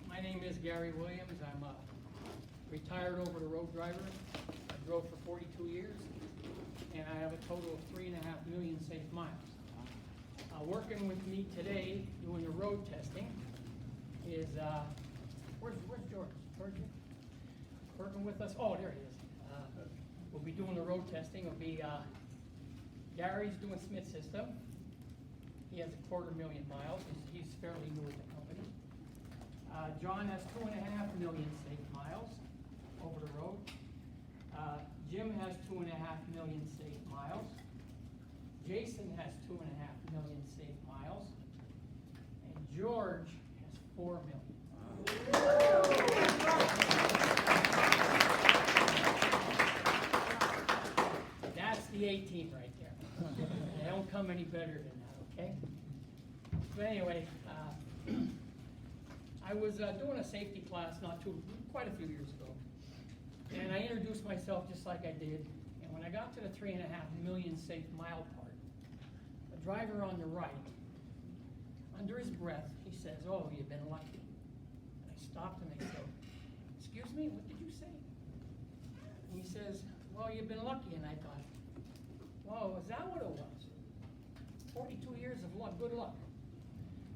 My name is Gary Williams. I'm a retired over-the-road driver. I drove for 42 years, and I have a total of 3.5 million safe miles. Working with me today, doing the road testing, is, where's George? George? Working with us, oh, there he is. We'll be doing the road testing. It'll be, Gary's doing Smith System. He has 250,000 miles. He's fairly new with the company. John has 2.5 million safe miles over the road. Jim has 2.5 million safe miles. Jason has 2.5 million safe miles. And George has 4 million. That's the 18 right there. They don't come any better than that, okay? But anyway, I was doing a safety class quite a few years ago. And I introduced myself just like I did. And when I got to the 3.5 million safe mile part, the driver on the right, under his breath, he says, "Oh, you've been lucky." And I stopped and I said, "Excuse me, what did you say?" And he says, "Well, you've been lucky." And I thought, "Whoa, is that what it was? 42 years of luck, good luck."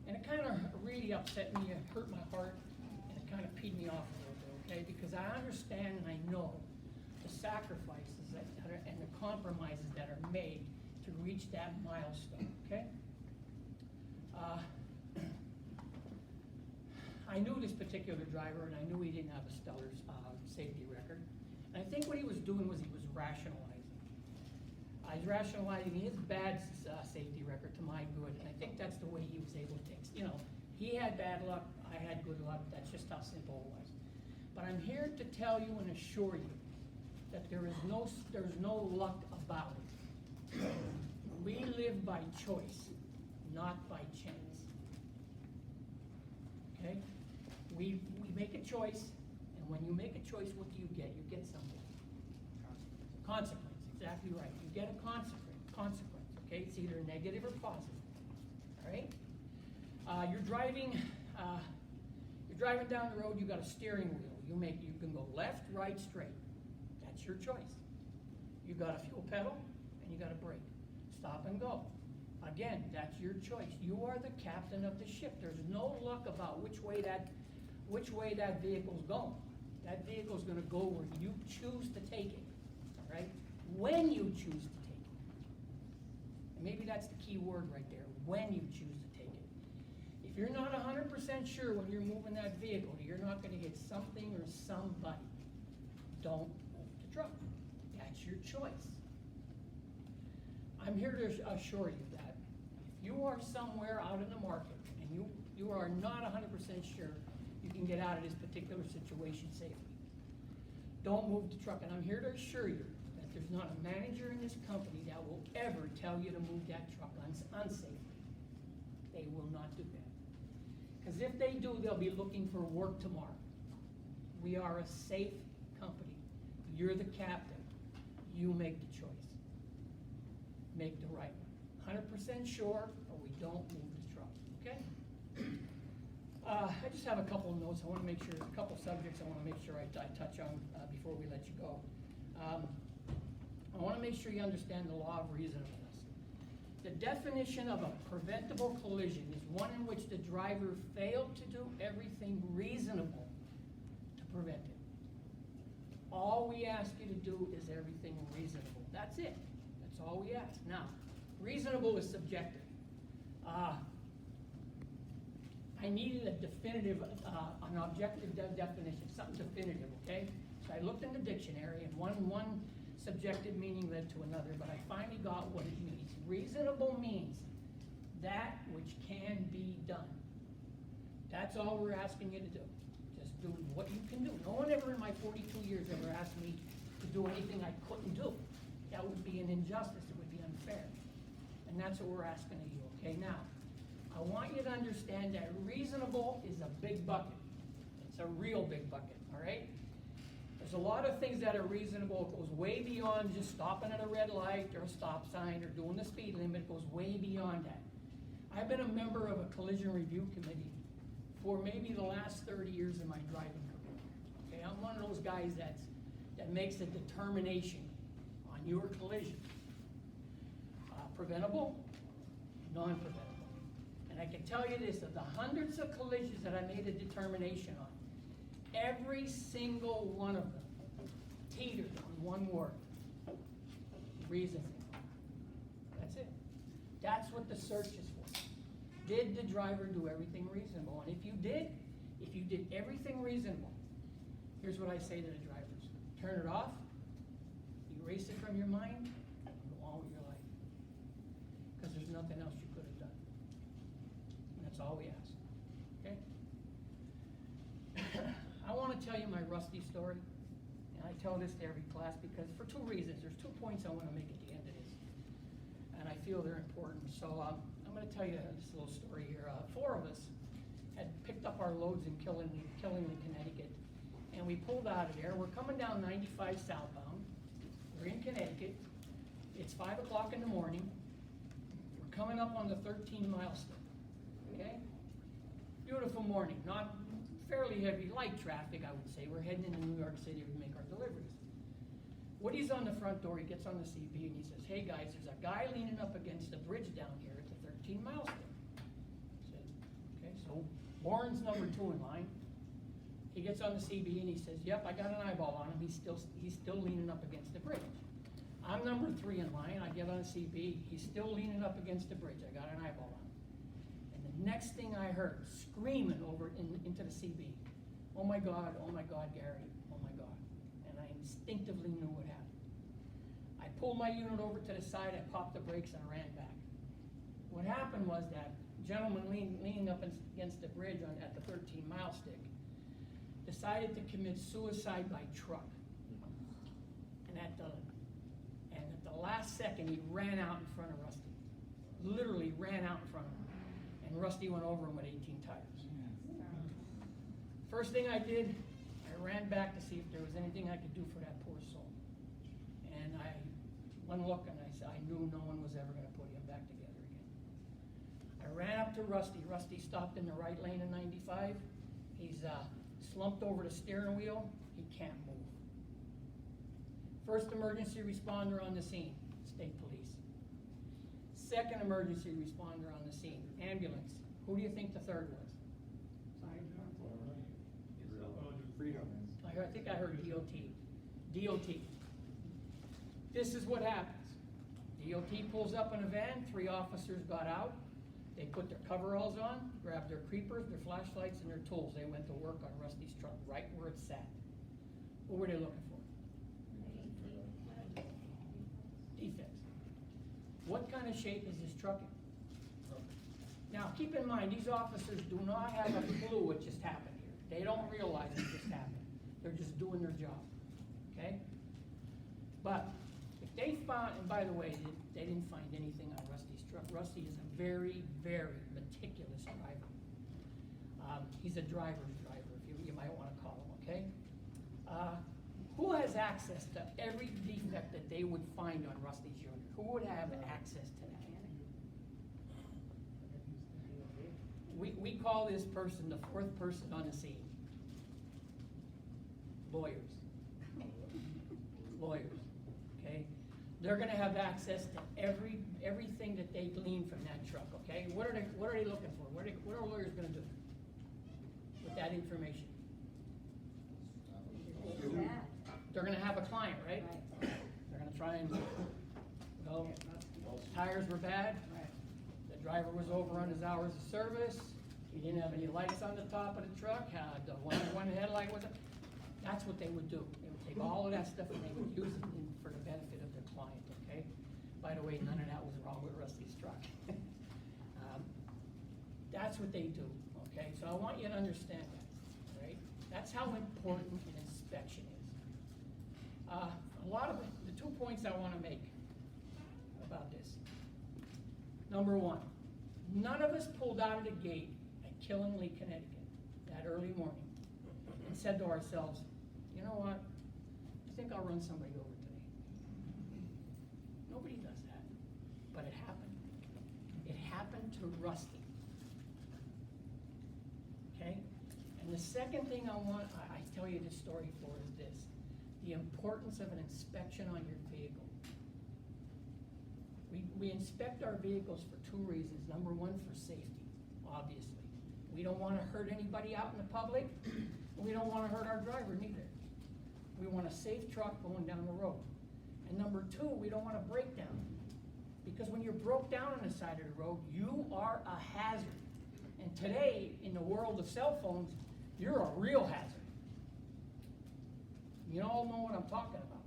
And it kind of really upset me, it hurt my heart, and it kind of peed me off a little bit, okay? Because I understand and I know the sacrifices that are, and the compromises that are made to reach that milestone, okay? I knew this particular driver, and I knew he didn't have a stellar safety record. And I think what he was doing was he was rationalizing. He's rationalizing his bad safety record to my good, and I think that's the way he was able to, he had bad luck, I had good luck, that's just how simple it was. But I'm here to tell you and assure you that there's no luck about it. We live by choice, not by chance. Okay? We make a choice, and when you make a choice, what do? You get something. Consequence, exactly right. You get a consequence, okay? It's either negative or positive, all right? You're driving down the road, you got a steering wheel. You can go left, right, straight. That's your choice. You got a fuel pedal, and you got a brake. Stop and go. Again, that's your choice. You are the captain of the ship. There's no luck about which way that vehicle's going. That vehicle's gonna go where you choose to take it, all right? When you choose to take it. And maybe that's the key word right there, when you choose to take it. If you're not 100% sure when you're moving that vehicle, you're not gonna hit something or somebody, don't move the truck. That's your choice. I'm here to assure you that if you are somewhere out in the market and you are not 100% sure you can get out of this particular situation safely, don't move the truck. And I'm here to assure you that there's not a manager in this company that will ever tell you to move that truck unsafely. They will not do that. Because if they do, they'll be looking for work tomorrow. We are a safe company. You're the captain. You make the choice. Make the right one. 100% sure, or we don't move the truck, okay? I just have a couple of notes. I want to make sure, a couple subjects I want to make sure I touch on before we let you go. I want to make sure you understand the law of reasonableness. The definition of a preventable collision is one in which the driver failed to do everything reasonable to prevent it. All we ask you to do is everything reasonable. That's it. That's all we ask. Now, reasonable is subjective. I needed a definitive, an objective definition, something definitive, okay? So I looked in the dictionary, and one subjective meaning led to another, but I finally got what it means. Reasonable means that which can be done. That's all we're asking you to do. Just do what you can do. No one ever in my 42 years ever asked me to do anything I couldn't do. That would be an injustice, it would be unfair. And that's what we're asking of you, okay? Now, I want you to understand that reasonable is a big bucket. It's a real big bucket, all right? There's a lot of things that are reasonable. It goes way beyond just stopping at a red light or a stop sign or doing the speed limit. It goes way beyond that. I've been a member of a collision review committee for maybe the last 30 years of my driving career. Okay, I'm one of those guys that makes a determination on your collision. Preventable, non-preventable. And I can tell you this, of the hundreds of collisions that I made a determination on, every single one of them teetered on one word: reasonable. That's it. That's what the search is for. Did the driver do everything reasonable? And if you did everything reasonable, here's what I say to the drivers: turn it off, erase it from your mind, and go on with your life. Because there's nothing else you could have done. And that's all we ask. Okay? I want to tell you my Rusty story. And I tell this to every class because for two reasons. There's 2 points I want to make at the end of this. And I feel they're important. So I'm going to tell you this little story here. 4 of us had picked up our loads in Killingly, Connecticut. And we pulled out of there. We're coming down 95 southbound. We're in Connecticut. It's 5 o'clock in the morning. We're coming up on the 13-mile strip. Okay? Beautiful morning. Not fairly heavy, light traffic, I would say. We're heading into New York City to make our deliveries. Woody's on the front door. He gets on the CB and he says, "Hey guys, there's a guy leaning up against the bridge down here at the 13-mile strip." I said, okay, so Warren's number 2 in line. He gets on the CB and he says, "Yep, I got an eyeball on him. He's still leaning up against the bridge." I'm number 3 in line. I get on the CB. He's still leaning up against the bridge. I got an eyeball on him. And the next thing I heard, screaming over into the CB, oh my God, Gary, oh my God." And I instinctively knew what happened. I pulled my unit over to the side, I popped the brakes, and I ran back. What happened was that gentleman leaning up against the bridge at the 13-mile stick decided to commit suicide by truck. And at the last second, he ran out in front of Rusty. Literally ran out in front of him. And Rusty went over him with 18 tires. First thing I did, I ran back to see if there was anything I could do for that poor soul. And one look, and I knew no one was ever going to put him back together again. I ran up to Rusty. Rusty stopped in the right lane of 95. He's slumped over the steering wheel. He can't move. First emergency responder on the scene, state police. Second emergency responder on the scene, ambulance. Who do you think the third was? Freedom. I think I heard DOT. DOT. This is what happens. DOT pulls up in a van, 3 officers got out. They put their coveralls on, grabbed their creepers, their flashlights, and their tools. They went to work on Rusty's truck, right where it sat. What were they looking for? Defects. What kind of shape is this truck in? Now, keep in mind, these officers do not have a clue what just happened here. They don't realize it just happened. They're just doing their job, okay? But if they found, and by the way, they didn't find anything on Rusty's truck. Rusty is a very, very meticulous driver. He's a driver's driver, if you might want to call him, okay? Who has access to every defect that they would find on Rusty's unit? Who would have access to that? We call this person the 4th person on the scene. Lawyers. Lawyers, okay? They're gonna have access to everything that they glean from that truck, okay? What are they looking for? What are lawyers gonna do with that information? They're gonna have a client, right? They're gonna try and, well, tires were bad. The driver was over on his hours of service. He didn't have any lights on the top of the truck. The one headlight was. That's what they would do. They would take all of that stuff and they would use it for the benefit of their client. Okay. By the way, none of that was wrong with Rusty's truck. That's what they do. Okay. So I want you to understand that. Right. That's how important an inspection is. A lot of the 2 points I want to make about this. Number 1, none of us pulled out of the gate at Killingly, Connecticut that early morning and said to ourselves, you know what, I think I'll run somebody over today. Nobody does that, but it happened. It happened to Rusty. Okay? the second thing I tell you this story for is this, the importance of an inspection on your vehicle. We inspect our vehicles for two reasons. Number one, for safety, obviously. We don't wanna hurt anybody out in the public, and we don't wanna hurt our driver neither. We want a safe truck going down the road. And number two, we don't want a breakdown. Because when you're broke down on the side of the road, you are a hazard. And today, in the world of cell phones, you're a real hazard. You all know what I'm talking about.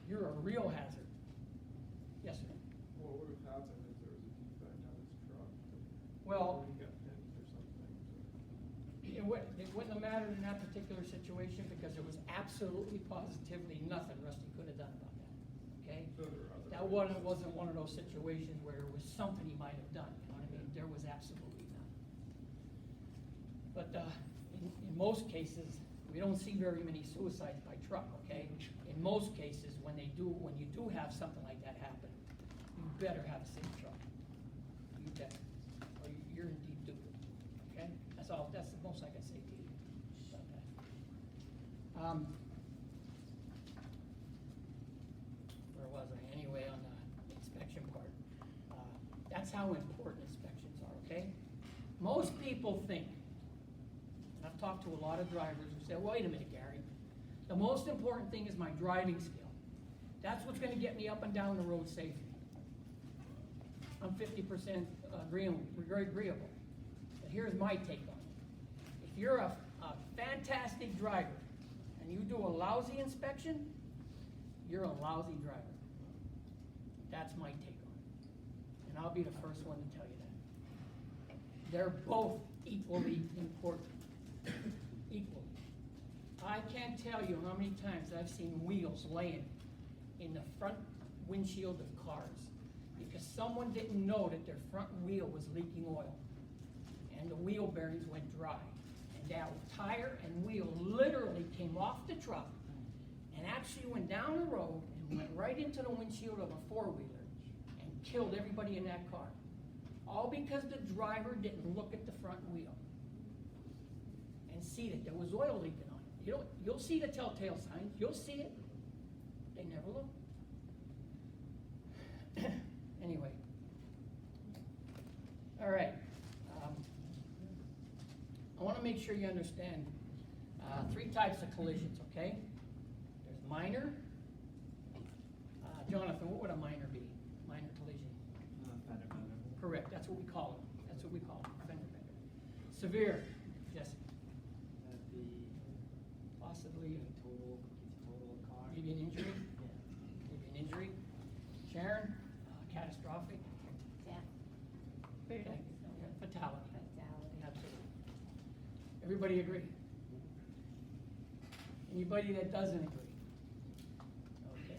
You're a real hazard. Yes, sir. What would have happened if there was a defect on his truck? Well, Or he got hit or something? it wouldn't have mattered in that particular situation because there was absolutely positively nothing Rusty could have done about that, okay? So there are other That wasn't one of those situations where there was something he might have done, you know what I mean? There was absolutely none. But, in most cases, we don't see very many suicides by truck, okay? In most cases, when you do have something like that happen, you better have a safe truck. You better, or you're in deep doo, okay? That's the most I can say to you about that. Where was I? Anyway, on the inspection part. That's how important inspections are, okay? Most people think, and I've talked to a lot of drivers who say, wait a minute, Gary, the most important thing is my driving skill. That's what's gonna get me up and down the road safely. I'm 50% very agreeable. But here's my take on it. If you're a fantastic driver and you do a lousy inspection, you're a lousy driver. That's my take on it. And I'll be the first one to tell you that. They're both equally important. Equally. I can't tell you how many times I've seen wheels laying in the front windshield of cars because someone didn't know that their front wheel was leaking oil and the wheel bearings went dry. And that tire and wheel literally came off the truck and actually went down the road and went right into the windshield of a four-wheeler and killed everybody in that car. All because the driver didn't look at the front wheel and see that there was oil leaking on it. You'll see the telltale signs, you'll see it. They never look. Anyway. All right. I want to make sure you understand three types of collisions, okay? There's minor. Jonathan, what would a minor be? Minor collision. Fender bender. Correct, that's what we call it. That's what we call it, fender bender. Severe, Jesse, That'd be possibly total car. give you an injury. Yeah. Give you an injury. Sharon, catastrophic. Death. Okay. Fatality. Fatality. Absolutely. Everybody agree? Anybody that doesn't agree? Okay.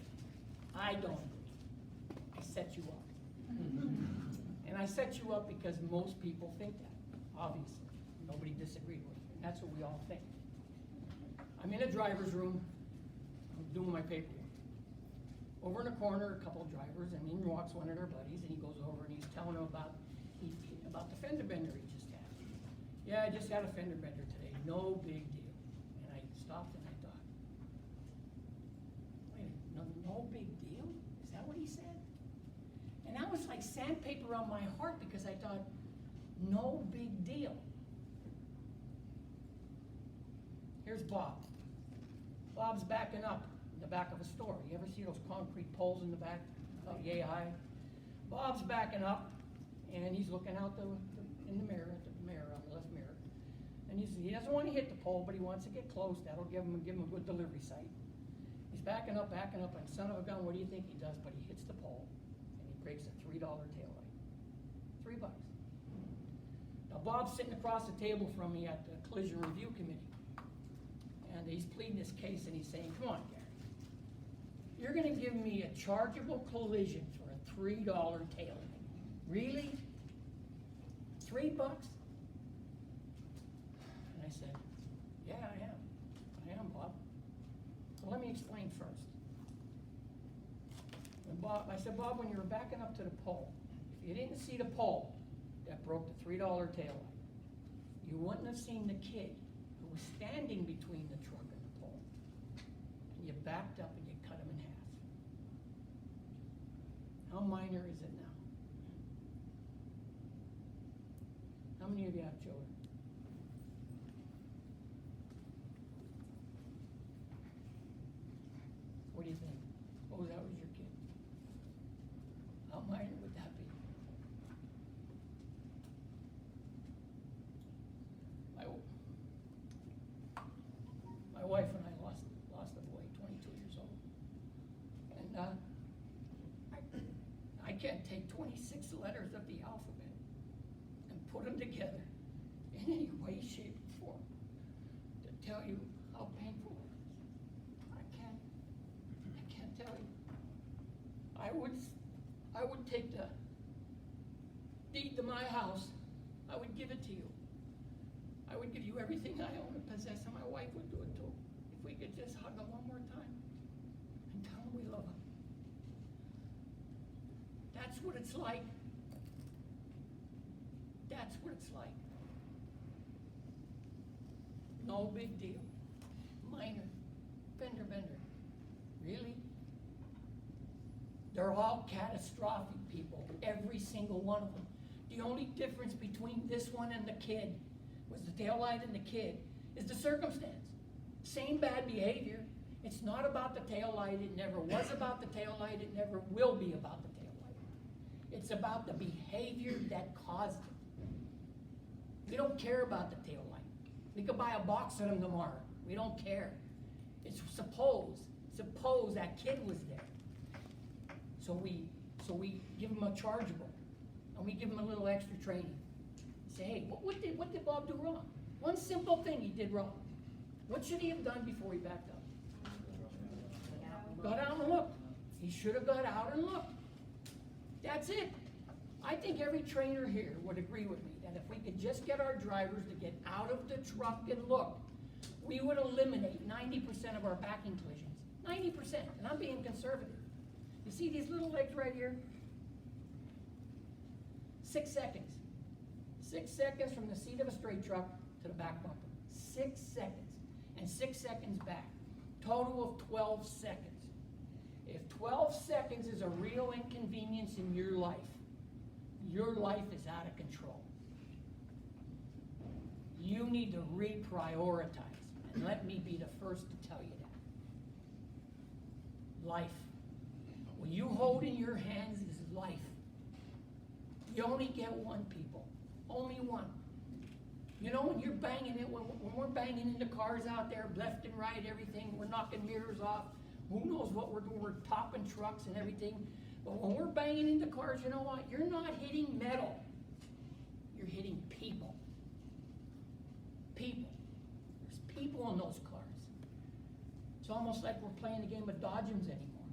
I don't agree. I set you up. And I set you up because most people think that, obviously. Nobody disagreed with me. That's what we all think. I'm in a driver's room. I'm doing my paperwork. Over in the corner, a couple of drivers, and in walks one of their buddies, and he goes over and he's telling them about the fender bender he just had. Yeah, I just had a fender bender today, no big deal. And I stopped and I thought, wait, no big deal? Is that what he said? And that was like sandpaper on my heart because I thought, no big deal. Here's Bob. Bob's backing up in the back of a store. You ever see those concrete poles in the back, about yay high? Bob's backing up, and he's looking out in the mirror, at the mirror, on the left mirror. And he doesn't want to hit the pole, but he wants to get close. That'll give him a good delivery site. He's backing up, and son of a gun, what do you think he does? But he hits the pole, and he breaks a $3 taillight. $3. Now, Bob's sitting across the table from me at the Collision Review Committee. And he's pleading his case, and he's saying, come on, Gary. You're gonna give me a chargeable collision for a $3 taillight. Really? $3? And I said, yeah, I am, Bob. Well, let me explain first. I said, Bob, when you were backing up to the pole, if you didn't see the pole that broke the $3 taillight, you you wouldn't have seen the kid who was standing between the truck and the pole. And you backed up and you cut him in half. How minor is it now? How many of you have children? What do you think? Oh, that was your kid. How minor would that be? My wife and I lost a boy, 22 years old. And I can't take 26 letters of the alphabet and put them together in any way, shape, or form to tell you how painful it is. I can't tell you. I would take the deed to my house, I would give it to you. I would give you everything I own and possess, and my wife would do it too. If we could just hug them one more time and tell them we love them. That's what it's like. That's what it's like. No big deal. Minor. Fender bender. Really? They're all catastrophic people, every single one of them. The only difference between this one and the kid was the taillight and the kid is the circumstance. Same bad behavior. It's not about the taillight. It never was about the taillight. It never will be about the taillight. It's about the behavior that caused it. We don't care about the taillight. We could buy a box of them tomorrow. We don't care. It's suppose that kid was there. So we give him a chargeable, and we give him a little extra training. Say, hey, what did Bob do wrong? One simple thing he did wrong. What should he have done before he backed up? Got out and looked. He should have got out and looked. That's it. I think every trainer here would agree with me that if we could just get our drivers to get out of the truck and look, we would eliminate 90% of our backing collisions. 90%, and I'm being conservative. You see these little legs right here? 6 seconds. 6 seconds from the seat of a straight truck to the back bumper. 6 seconds. And 6 seconds back. Total of 12 seconds. If 12 seconds is a real inconvenience in your life is out of control. You need to reprioritize. And let me be the first to tell you that. Life. What you hold in your hands is life. You only get one, people. Only one. You know, when you're banging it, when we're banging into cars out there, left and right, everything, we're knocking mirrors off. Who knows what we're doing? We're topping trucks and everything. But when we're banging into cars, you know what? You're not hitting metal. You're hitting people. People. There's people in those cars. It's almost like we're playing the game of Dodgems anymore.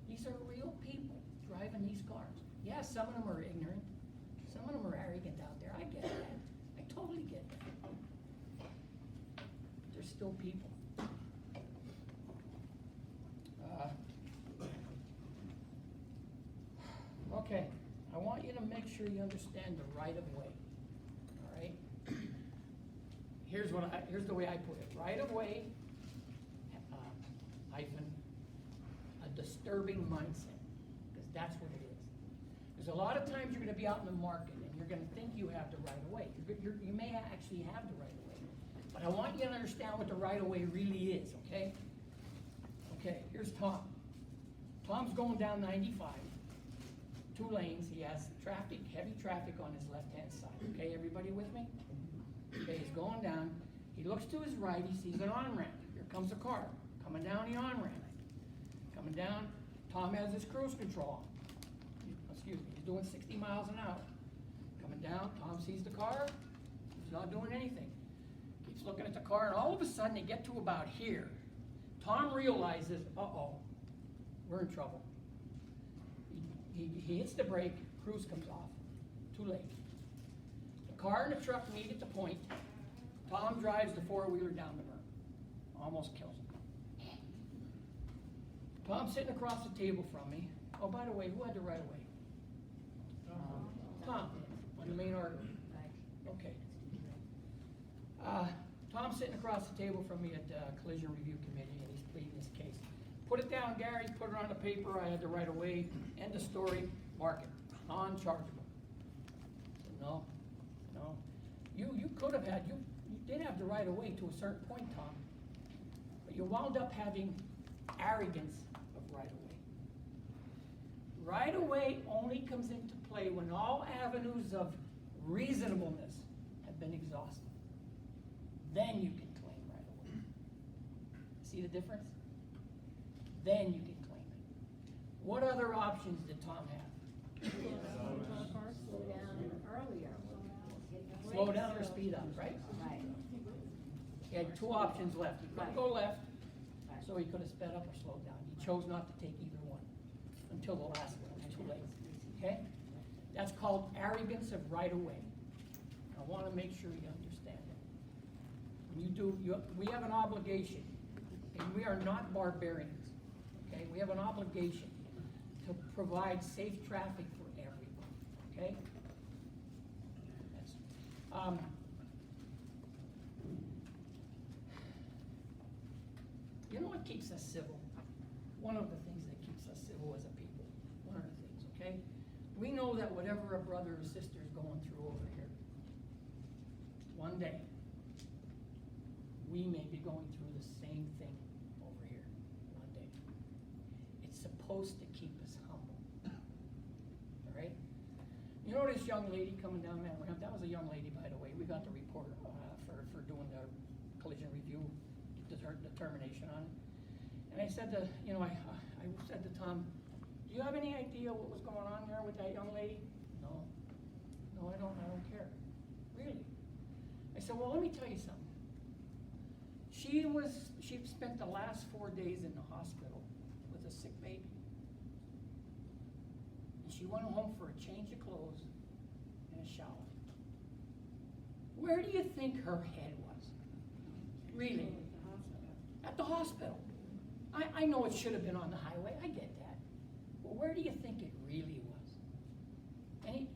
These are real people driving these cars. Yeah, some of them are ignorant. Some of them are arrogant out there. I get that. I totally get that. They're still people. Okay, I want you to make sure you understand the right of way. All right? Here's the way I put it. Right of way, hyphen, a disturbing mindset, because that's what it is. Because a lot of times you're going to be out in the market and you're going to think you have the right of way. You may actually have the right of way, but I want you to understand what the right of way really is. Okay? Okay. Here's Tom. Tom's going down 95. 2 lanes. He has traffic, heavy traffic on his left-hand side. Okay, everybody with me? Okay, he's going down. He looks to his right. He sees an on-ramp. Here comes a car coming down the on-ramp. Coming down. Tom has his cruise control on. Excuse me. He's doing 60 miles an hour. Coming down. Tom sees the car. He's not doing anything. Keeps looking at the car, and all of a sudden they get to about here. Tom realizes, uh-oh, we're in trouble. He hits the brake, cruise comes off. Too late. The car and the truck meet at the point. Tom drives the 4-wheeler down the berm. Almost kills him. Tom's sitting across the table from me. Oh, by the way, who had the right of way? Tom, on the main artery. Okay. Tom's sitting across the table from me at Collision Review Committee, and he's pleading his case. Put it down, Gary, put it on the paper, I had the right of way, end of story, mark it, non-chargeable. I said, no, no. You could have had, you did have the right of way to a certain point, Tom, but you wound up having arrogance of right of way. Right of way only comes into play when all avenues of reasonableness have been exhausted. Then you can claim right of way. See the difference? Then you can claim it. What other options did Tom have? Slow down earlier. Slow down or speed up, right? Right. He had two options left. He couldn't go left, so he could have sped up or slowed down. He chose not to take either one until the last one. It was too late. Okay? That's called arrogance of right of way. I want to make sure you understand it. When you do, we have an obligation, and we are not barbarians. Okay? We have an obligation to provide safe traffic for everyone. Okay? That's, you know what keeps us civil? One of the things that keeps us civil as a people. One of the things, okay? We know that whatever a brother or sister is going through over here, one day, we may be going through the same thing over here, one day. It's supposed to keep us humble, all right? You know this young lady coming down that ramp? That was a young lady, by the way. We got the report for doing the collision review determination on it. And I said to, you know, I said to Tom, do you have any idea what was going on there with that young lady? No, I don't care. Really? I said, well, let me tell you something. She spent the last 4 days in the hospital with a sick baby. And she went home for a change of clothes and a shower. Where do you think her head was? Really? At the hospital. I know it should have been on the highway, I get that. But where do you think it really was?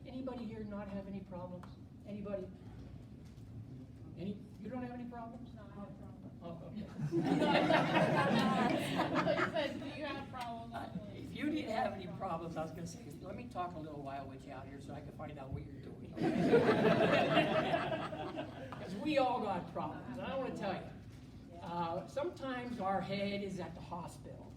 Anybody here not have any problems? Anybody? You don't have any problems? No, I have a problem. Oh, okay. You said, do you have problems? If you didn't have any problems, I was gonna say, let me talk a little while with you out here so I can find out what you're doing. Because we all got problems, and I wanna tell you, sometimes our head is at the hospital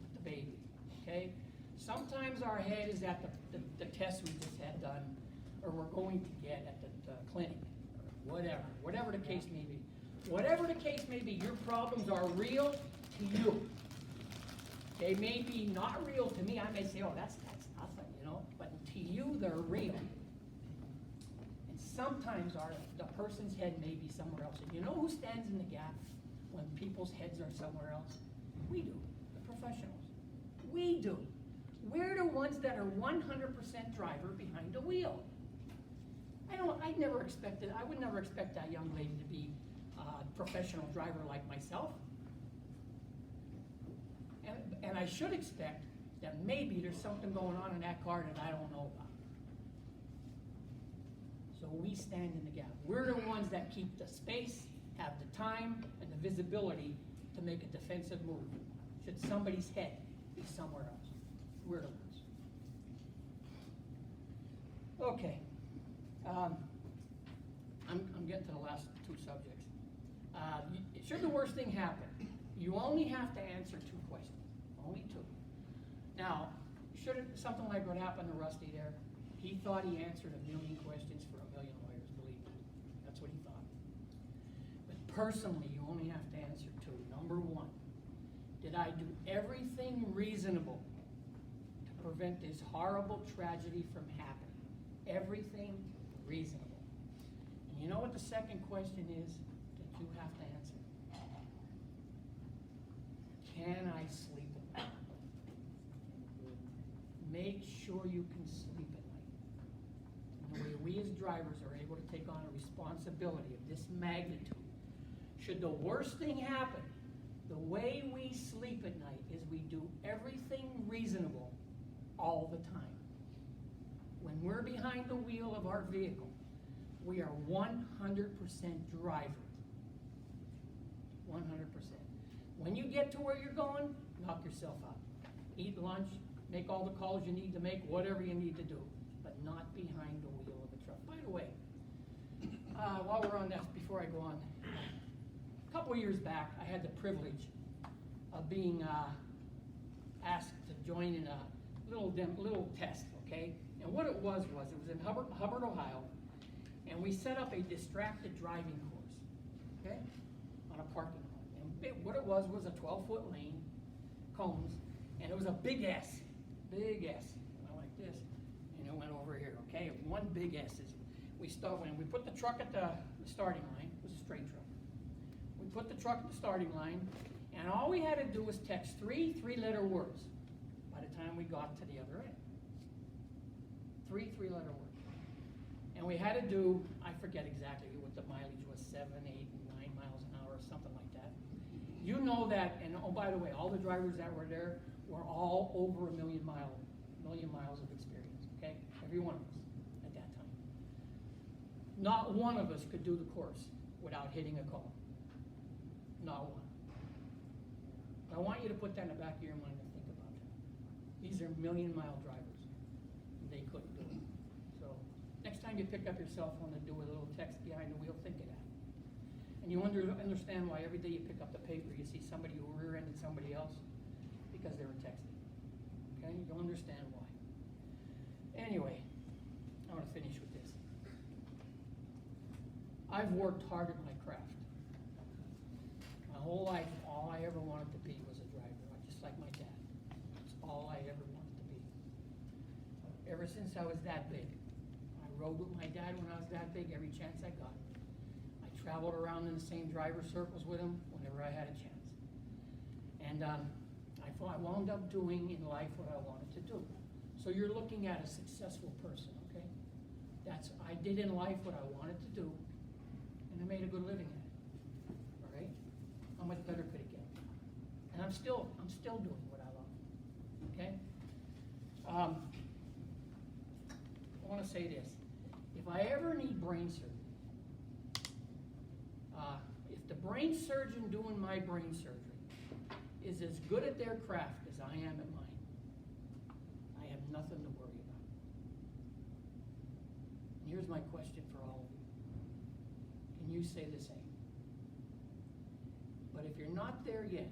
with the baby, okay? Sometimes our head is at the test we just had done, or we're going to get at the clinic, or whatever the case may be. Whatever the case may be, your problems are real to you. They may be not real to me. I may say, oh, that's nothing, you know, but to you, they're real. And sometimes the person's head may be somewhere else. And you know who stands in the gap when people's heads are somewhere else? We do, the professionals. We do. We're the ones that are 100% driver behind the wheel. I would never expect that young lady to be a professional driver like myself. And I should expect that maybe there's something going on in that car that I don't know about. So we stand in the gap. We're the ones that keep the space, have the time, and the visibility to make a defensive move. Should somebody's head be somewhere else? We're the ones. Okay. I'm getting to the last two subjects. Should the worst thing happen, you only have to answer 2 questions. Only 2. Now, should something like what happened to Rusty there, he thought he answered 1,000,000 questions for 1,000,000 lawyers, believe me. That's what he thought. But personally, you only have to answer 2. Number 1, did I do everything reasonable to prevent this horrible tragedy from happening? Everything reasonable. And you know what the second question is that you have to answer? Can I sleep at night? Make sure you can sleep at night. And the way we as drivers are able to take on a responsibility of this magnitude, should the worst thing happen, the way we sleep at night is we do everything reasonable all the time. When we're behind the wheel of our vehicle, we are 100% driver. 100%. When you get to where you're going, knock yourself out. Eat lunch, make all the calls you need to make, whatever you need to do, but not behind the wheel of a truck. By the way, while we're on that, before I go on, a couple of years back, I had the privilege of being asked to join in a little test, okay? And what it was in Hubbard, Ohio, and we set up a distracted driving course, okay, on a parking lot. And what it was a 12-foot lane, cones, and it was a big S, big S. And I like this, and it went over here, okay? One big S is, when we put the truck at the starting line, it was a straight truck. We put the truck at the starting line, and all we had to do was text three-letter words by the time we got to the other end. Three-letter words. And we had to do, I forget exactly what the mileage was, 7, 8, 9 miles an hour, or something like that. You know that, and oh, by the way, all the drivers that were there were all over a million miles of experience, okay? Every one of us at that time. Not one of us could do the course without hitting a cone. Not one. I want you to put that in the back of your mind and think about that. These are million-mile drivers. They couldn't do it. So next time you pick up your cell phone and do a little text behind the wheel, think of that. And you understand why every day you pick up the paper, you see somebody who rear-ended somebody else because they were texting. Okay? You'll understand why. Anyway, I'm going to finish with this. I've worked hard at my craft. My whole life, all I ever wanted to be was a driver, just like my dad. That's all I ever wanted to be. Ever since I was that big. I rode with my dad when I was that big every chance I got. I traveled around in the same driver circles with him whenever I had a chance. And I wound up doing in life what I wanted to do. So you're looking at a successful person, okay? I did in life what I wanted to do, and I made a good living at it. All right? How much better could it get? And I'm still doing what I love. Okay? I want to say this. If I ever need brain surgery, if the brain surgeon doing my brain surgery is as good at their craft as I am at mine, I have nothing to worry about. And here's my question for all of you. Can you say the same? But if you're not there yet,